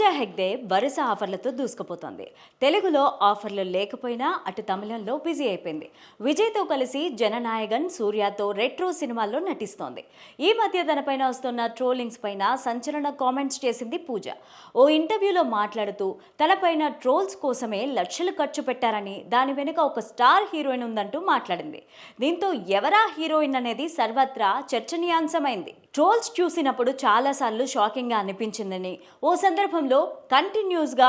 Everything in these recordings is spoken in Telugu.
పూజా హెగ్డే వరుస ఆఫర్లతో దూసుకుపోతోంది. తెలుగులో ఆఫర్లు లేకపోయినా అటు తమిళంలో బిజీ అయిపోయింది. విజయ్తో కలిసి జననాయగన్, సూర్యతో రెట్రో సినిమాల్లో నటిస్తోంది. ఈ మధ్య తనపైన వస్తున్న ట్రోలింగ్స్ పైన సంచలన కామెంట్స్ చేసింది పూజ. ఓ ఇంటర్వ్యూలో మాట్లాడుతూ తనపైన ట్రోల్స్ కోసమే లక్షలు ఖర్చు పెట్టారని, దాని వెనుక ఒక స్టార్ హీరోయిన్ ఉందంటూ మాట్లాడింది. దీంతో ఎవరా హీరోయిన్ అనేది సర్వత్రా చర్చనీయాంశమైంది. ట్రోల్స్ చూసినప్పుడు చాలాసార్లు షాకింగ్గా అనిపించిందని, ఓ సందర్భంలో కంటిన్యూస్గా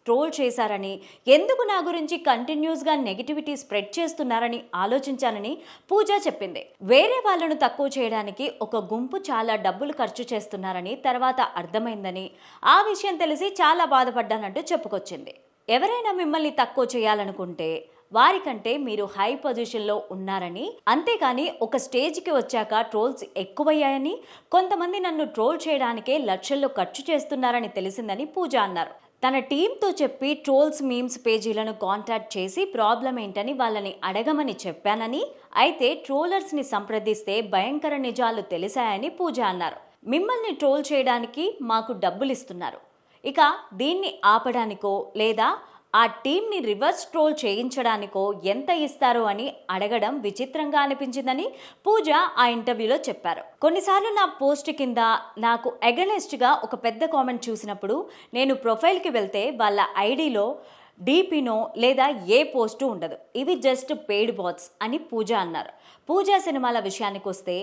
ట్రోల్ చేశారని, ఎందుకు నా గురించి కంటిన్యూస్గా నెగిటివిటీ స్ప్రెడ్ చేస్తున్నారని ఆలోచించానని పూజ చెప్పింది. వేరే వాళ్ళను తక్కువ చేయడానికి ఒక గుంపు చాలా డబ్బులు ఖర్చు చేస్తున్నారని తర్వాత అర్థమైందని, ఆ విషయం తెలిసి చాలా బాధపడ్డానంటూ చెప్పుకొచ్చింది. ఎవరైనా మిమ్మల్ని తక్కువ చేయాలనుకుంటే వారికంటే మీరు హై పొజిషన్లో ఉన్నారని, అంతేకాని ఒక స్టేజ్కి వచ్చాక ట్రోల్స్ ఎక్కువయ్యాయని, కొంతమంది నన్ను ట్రోల్ చేయడానికే లక్షల్లో ఖర్చు చేస్తున్నారని తెలిసిందని పూజ అన్నారు. తన టీంతో చెప్పి ట్రోల్స్ మీమ్స్ పేజీలను కాంటాక్ట్ చేసి ప్రాబ్లం ఏంటని వాళ్ళని అడగమని చెప్పానని, అయితే ట్రోలర్స్ని సంప్రదిస్తే భయంకర నిజాలు తెలిసాయని పూజ అన్నారు. మిమ్మల్ని ట్రోల్ చేయడానికి మాకు డబ్బులు ఇస్తున్నారు, ఇక దీన్ని ఆపడానికో లేదా ఆ టీంని రివర్స్ ట్రోల్ చేయించడానికో ఎంత ఇస్తారో అని అడగడం విచిత్రంగా అనిపించిందని పూజ ఆ ఇంటర్వ్యూలో చెప్పారు. కొన్నిసార్లు నా పోస్ట్ కింద నాకు అగెనెస్ట్గా ఒక పెద్ద కామెంట్ చూసినప్పుడు నేను ప్రొఫైల్కి వెళ్తే వాళ్ళ ఐడిలో డీపీనో లేదా ఏ పోస్టు ఉండదు, ఇవి జస్ట్ పెయిడ్ బాట్స్ అని పూజ అన్నారు. పూజ సినిమాల విషయానికి వస్తే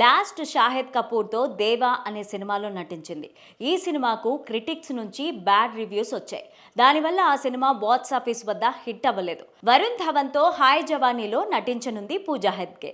లాస్ట్ షాహిద్ కపూర్తో దేవా అనే సినిమాలో నటించింది. ఈ సినిమాకు క్రిటిక్స్ నుంచి బ్యాడ్ రివ్యూస్ వచ్చాయి. దానివల్ల ఆ సినిమా బాక్స్ ఆఫీస్ వద్ద హిట్ అవ్వలేదు. వరుణ్ ధవన్తో హాయ్ జవానీలో నటించనుంది పూజా హెగ్డే.